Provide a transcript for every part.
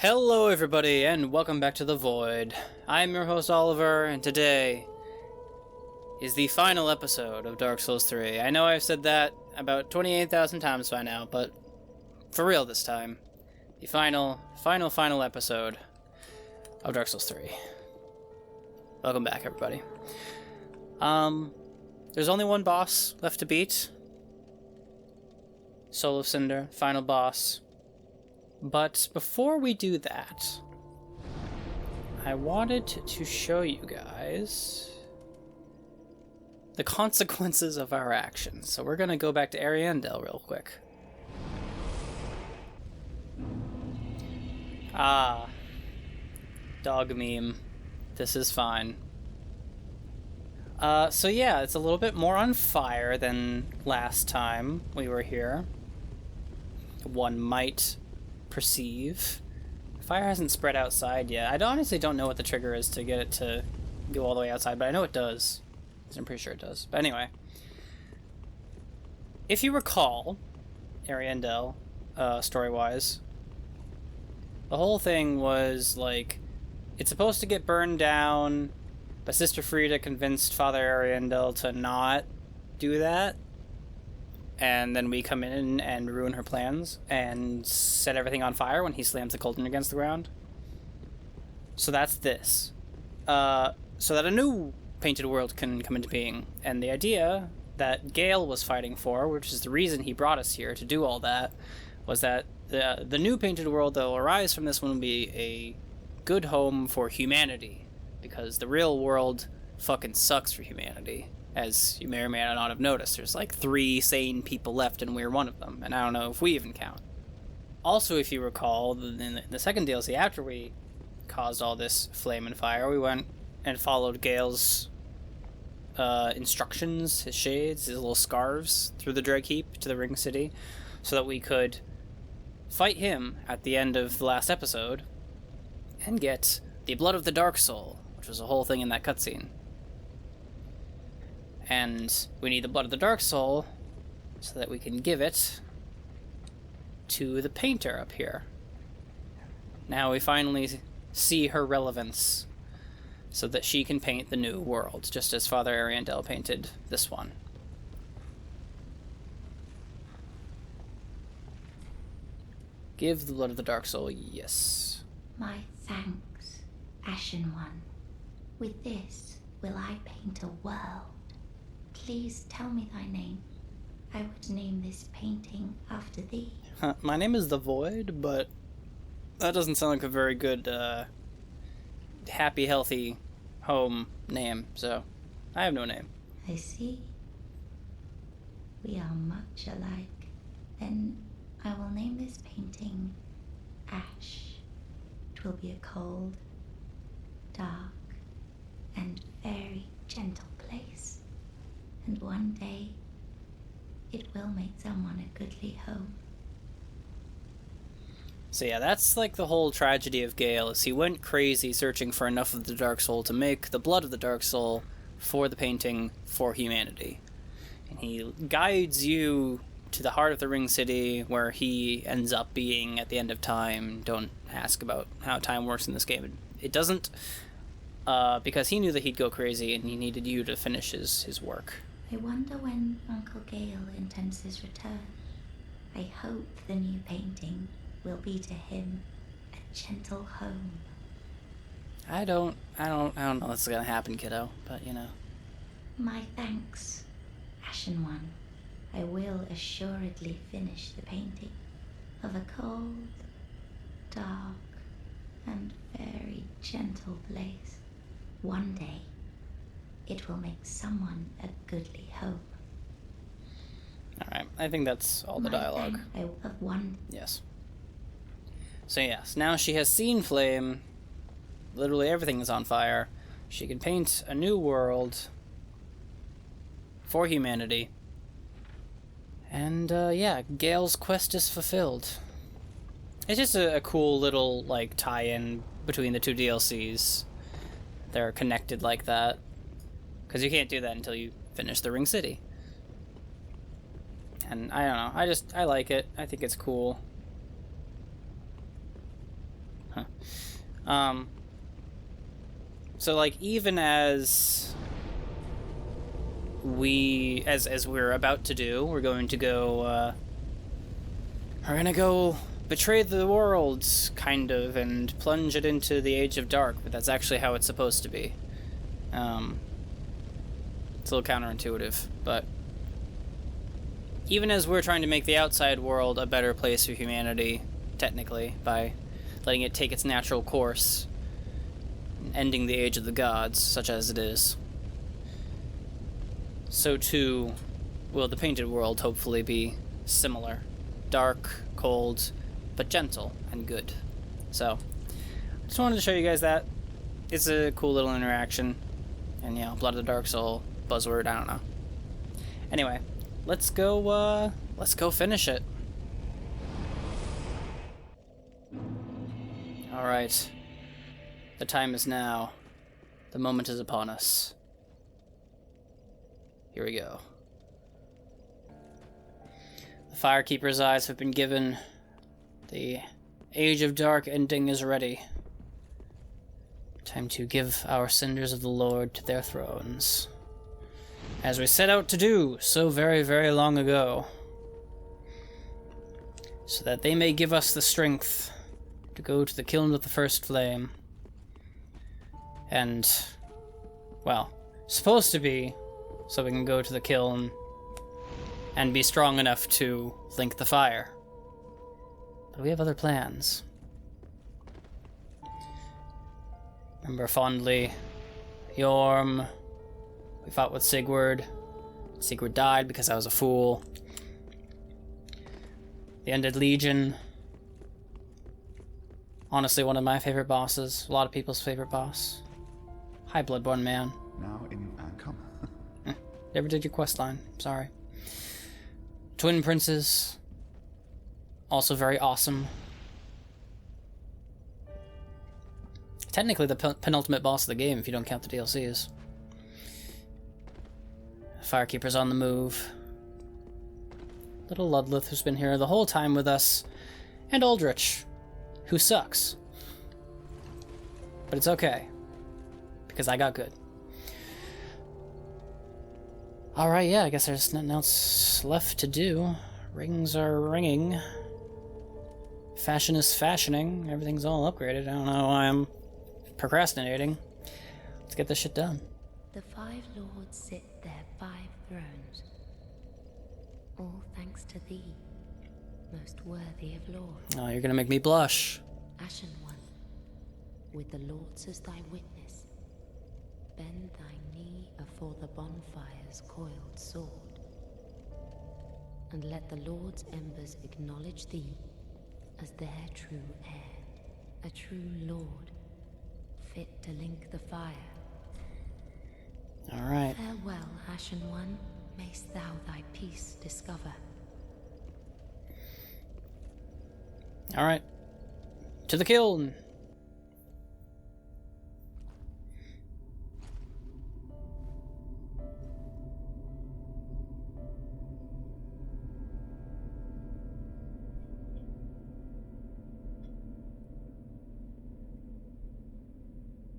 Hello everybody, and welcome back to The Void. I'm your host Oliver, and today is the final episode of Dark Souls 3. I know I've said that about 28,000 times by now, but for real this time. The final episode of Dark Souls 3. Welcome back, everybody. There's only one boss left to beat. Soul of Cinder, final boss. But before we do that, I wanted to show you guys the consequences of our actions. So we're going to go back to Ariandel real quick. Ah. Dog meme. This is fine. So yeah, it's a little bit more on fire than last time we were here. One might perceive. Fire hasn't spread outside yet. I honestly don't know what the trigger is to get it to go all the way outside, but I know it does. I'm pretty sure it does. But anyway. If you recall, Ariandel, story-wise, the whole thing was, like, it's supposed to get burned down, but Sister Frieda convinced Father Ariandel to not do that. And then we come in and ruin her plans and set everything on fire when he slams the cauldron against the ground. So that's this. So that a new painted world can come into being. And the idea that Gale was fighting for, which is the reason he brought us here to do all that, was that the new painted world that will arise from this one will be a good home for humanity. Because the real world fucking sucks for humanity. As you may or may not have noticed, there's like 3 sane people left and we're one of them, and I don't know if we even count. Also, if you recall, in the second DLC, after we caused all this flame and fire, we went and followed Gale's instructions, his shades, his little scarves, through the Dreg Heap to the Ring City, so that we could fight him at the end of the last episode and get the Blood of the Dark Soul, which was a whole thing in that cutscene. And we need the Blood of the Dark Soul so that we can give it to the painter up here. Now we finally see her relevance so that she can paint the new world, just as Father Ariandel painted this one. Give the Blood of the Dark Soul, yes. My thanks, Ashen One. With this will I paint a world. Please tell me thy name. I would name this painting after thee. My name is The Void, but that doesn't sound like a very good, happy, healthy home name, so I have no name. I see. We are much alike. Then I will name this painting Ash. It will be a cold, dark, and very gentle place. And one day, it will make someone a goodly home. So yeah, that's like the whole tragedy of Gale, is he went crazy searching for enough of the Dark Soul to make the Blood of the Dark Soul for the painting for humanity. And he guides you to the heart of the Ring City, where he ends up being at the end of time. Don't ask about how time works in this game. It doesn't, because he knew that he'd go crazy and he needed you to finish his work. I wonder when Uncle Gale intends his return. I hope the new painting will be to him a gentle home. I don't know what's gonna happen, kiddo, but you know. My thanks, Ashen One. I will assuredly finish the painting of a cold, dark, and very gentle place. One day, it will make someone a goodly home. Alright, I think that's all the dialogue. Of one. Yes. So yes, now she has seen flame. Literally everything is on fire. She can paint a new world for humanity. And, yeah, Gale's quest is fulfilled. It's just a cool little, like, tie-in between the 2 DLCs. They're connected like that. Because you can't do that until you finish the Ring City. And I don't know, I like it. I think it's cool. um, so like even as we're about to do, we're going to go betray the world, kind of, and plunge it into the Age of Dark, but that's actually how it's supposed to be. It's a little counterintuitive, but even as we're trying to make the outside world a better place for humanity, technically, by letting it take its natural course, ending the Age of the Gods, such as it is, so too will the painted world hopefully be similar. Dark, cold, but gentle and good. So, just wanted to show you guys that. It's a cool little interaction. And, you know, Blood of the Dark Soul, buzzword, I don't know. Anyway, let's go finish it. Alright. The time is now. The moment is upon us. Here we go. The Firekeeper's eyes have been given. The Age of Dark ending is ready. Time to give our cinders of the Lord to their thrones. As we set out to do so very, very long ago. So that they may give us the strength to go to the kiln of the first flame. And, well, supposed to be so we can go to the kiln and be strong enough to link the fire. But we have other plans. Remember fondly, Yorm, we fought with Sigurd. Sigurd died because I was a fool. The Undead Legion, honestly one of my favorite bosses, a lot of people's favorite boss. Hi, Bloodborne man. Now in come. Never did your quest line, sorry. Twin Princes, also very awesome. Technically the penultimate boss of the game if you don't count the DLCs. Firekeeper's on the move. Little Ludlith, who's been here the whole time with us. And Aldrich, who sucks. But it's okay, because I got good. Alright, yeah, I guess there's nothing else left to do. Rings are ringing. Fashion is fashioning. Everything's all upgraded. I don't know why I'm procrastinating. Let's get this shit done. The 5 lords sit their 5 thrones. All thanks to thee, most worthy of lords. Oh, you're gonna make me blush. Ashen one, with the lords as thy witness, bend thy knee afore the bonfire's coiled sword, and let the lord's embers acknowledge thee as their true heir, a true lord, fit to link the fire. All right. Farewell, Ashen one, mayst thou thy peace discover. All right. To the kiln.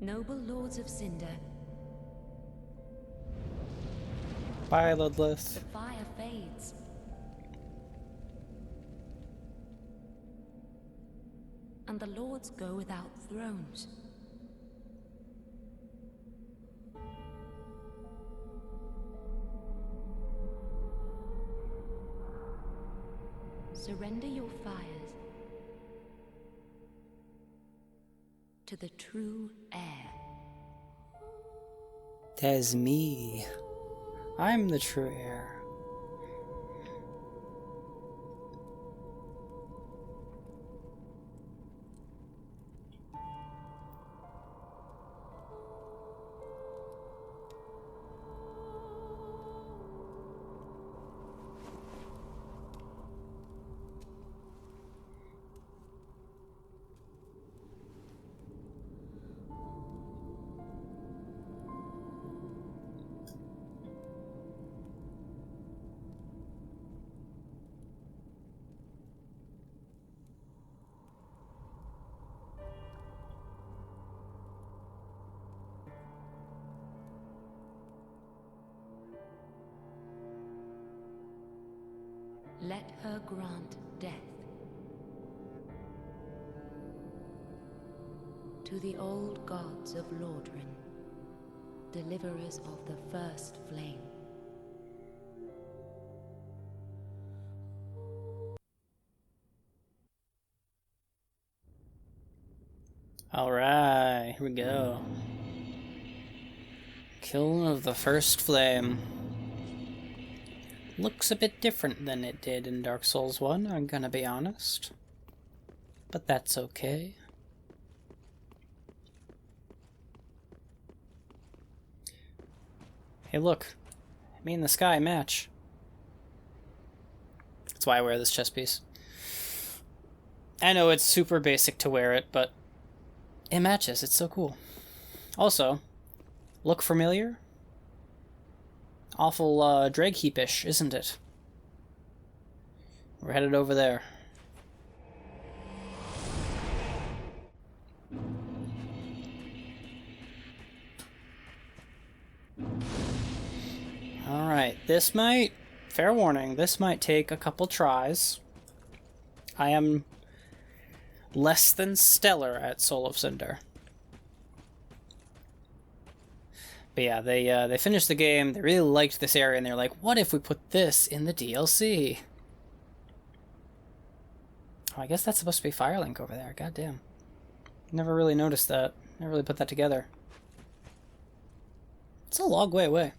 Noble lords of Cinder, Bye, the Ludlith. fire fades. And the lords go without thrones. Surrender your fires to the true heir. That's me. I'm the true heir. let her grant death. To the old gods of Lordran, deliverers of the first flame. Alright, here we go. Kiln of the First Flame. Looks a bit different than it did in Dark Souls 1, I'm gonna be honest. But that's okay. Hey look, me and the sky match. That's why I wear this chest piece. I know it's super basic to wear it, but it matches, it's so cool. Also, look familiar? Awful Dragheap-ish, isn't it? We're headed over there. Alright, this might, fair warning, this might take a couple tries. I am less than stellar at Soul of Cinder. But yeah, they finished the game, they really liked this area, and they're like, what if we put this in the DLC? Oh, I guess that's supposed to be Firelink over there, goddamn. Never really noticed that, never really put that together. It's a long way away.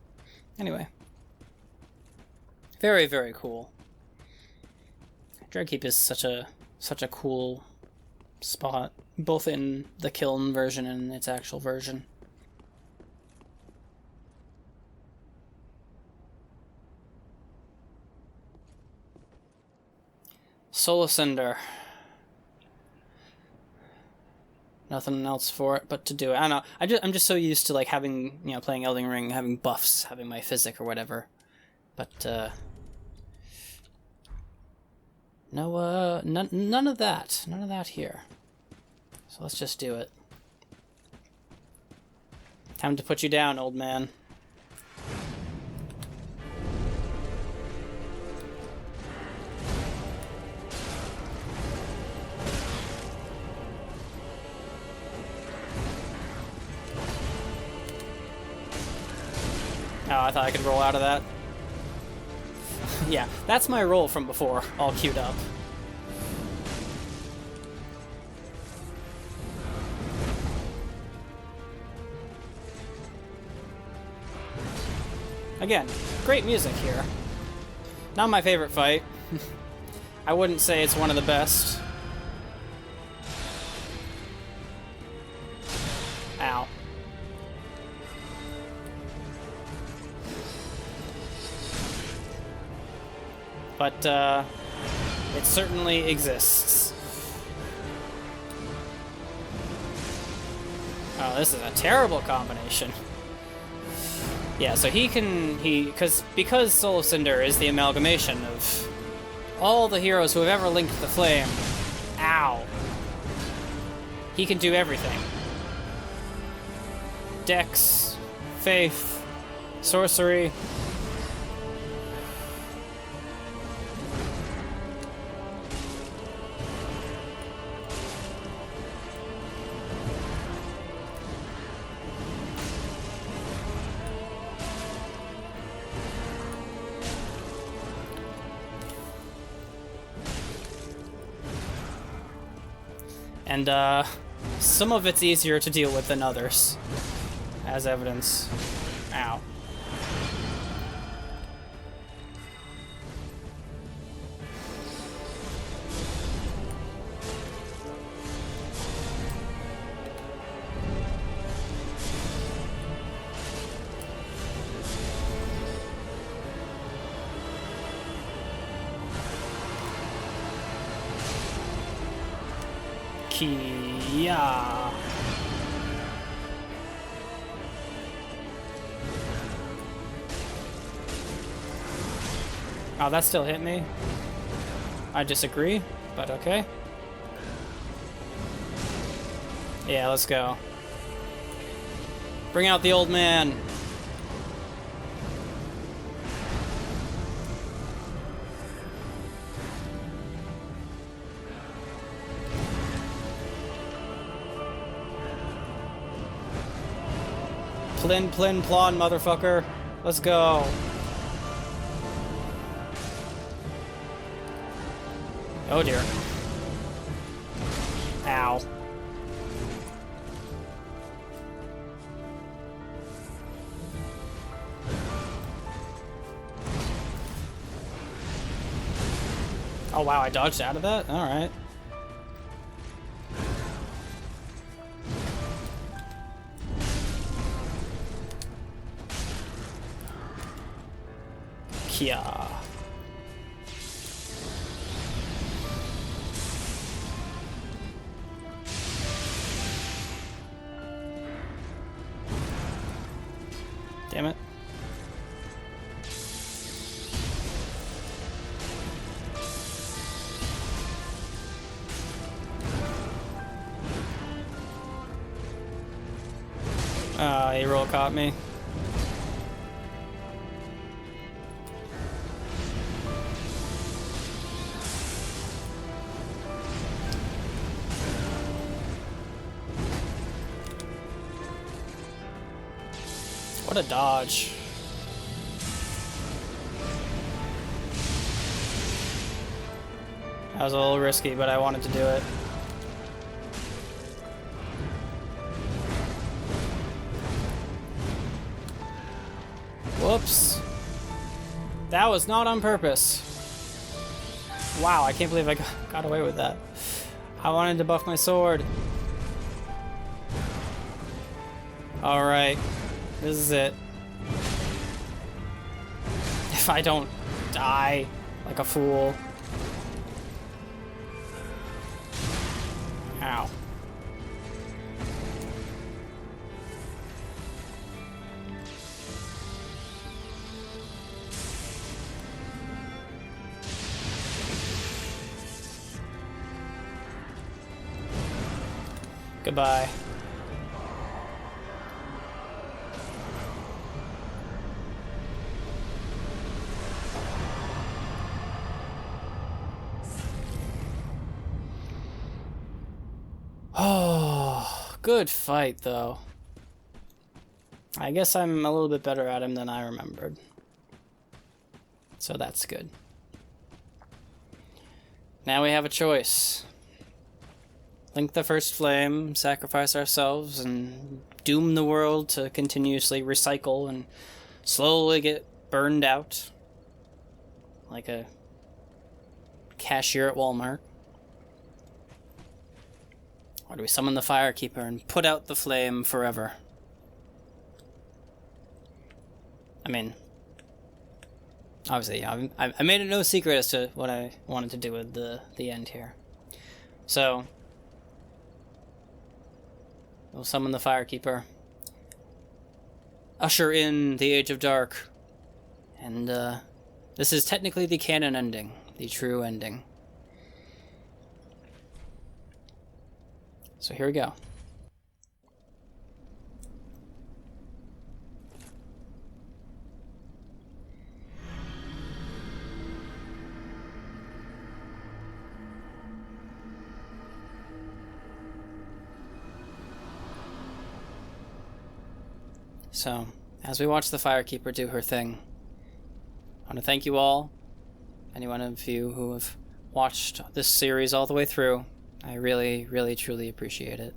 Anyway. Very, very cool. Dragkeep is such a cool spot, both in the Kiln version and its actual version. Soul of Cinder. Nothing else for it but to do it. I don't know. I'm just so used to like having, you know, playing Elden Ring, having buffs, having my physic or whatever. But no, none of that. None of that here. So let's just do it. Time to put you down, old man. Oh, I thought I could roll out of that. Yeah, that's my roll from before, all queued up. Again, great music here. Not my favorite fight. I wouldn't say it's one of the best. Ow. But, it certainly exists. Oh, this is a terrible combination. Yeah, so because Soul of Cinder is the amalgamation of all the heroes who have ever linked the flame. Ow. He can do everything. Dex, faith, sorcery. And, some of it's easier to deal with than others, as evidence. Ow. Yeah. Oh, that still hit me. I disagree, but okay. Yeah, let's go. Bring out the old man. Plin, plin, plon, motherfucker. Let's go. Oh dear. Ow. Oh wow, I dodged out of that? Alright. Kia. Damn it. He roll caught me. What a dodge. That was a little risky, but I wanted to do it. Whoops. That was not on purpose. Wow, I can't believe I got away with that. I wanted to buff my sword. Alright. This is it. If I don't die like a fool. Ow. Goodbye. Oh, good fight, though. I guess I'm a little bit better at him than I remembered. So that's good. Now we have a choice. Link the first flame, sacrifice ourselves, and doom the world to continuously recycle and slowly get burned out. Like a cashier at Walmart. Or do we summon the Firekeeper and put out the flame forever? I mean, obviously, I made it no secret as to what I wanted to do with the end here. So, we'll summon the Firekeeper, usher in the Age of Dark, and this is technically the canon ending, the true ending. So here we go. So, as we watch the Firekeeper do her thing, I want to thank you all, any one of you who have watched this series all the way through. I really, really, truly appreciate it.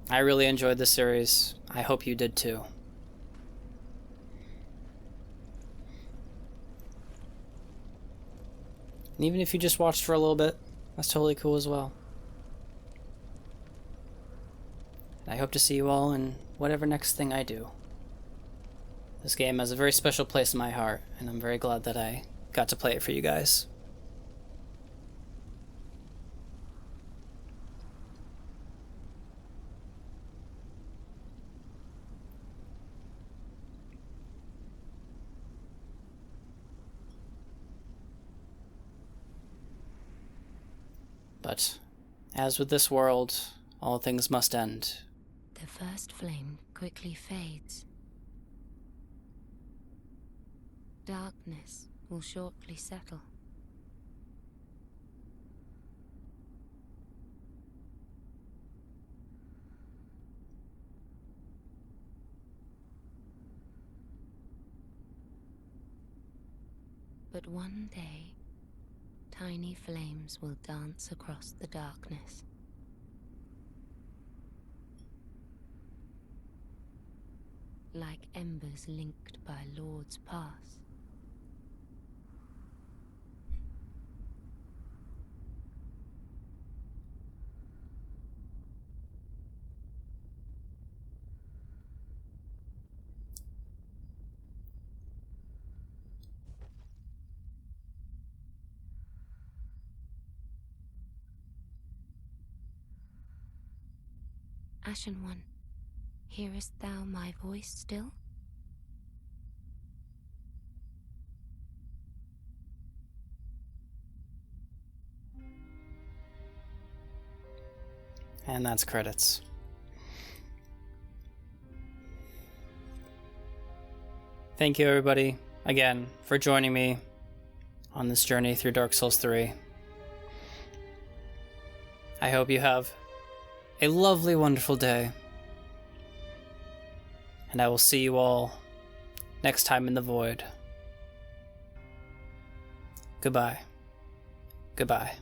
I really enjoyed this series. I hope you did too. And even if you just watched for a little bit, that's totally cool as well. I hope to see you all in whatever next thing I do. This game has a very special place in my heart, and I'm very glad that I got to play it for you guys. But, as with this world, all things must end. The first flame quickly fades. Darkness will shortly settle. But one day, tiny flames will dance across the darkness. Like embers linked by Lord's Pass. Ashen One, hearest thou my voice still? And that's credits. Thank you, everybody, again, for joining me on this journey through Dark Souls 3. I hope you have a lovely, wonderful day. And I will see you all next time in the Void. Goodbye. Goodbye.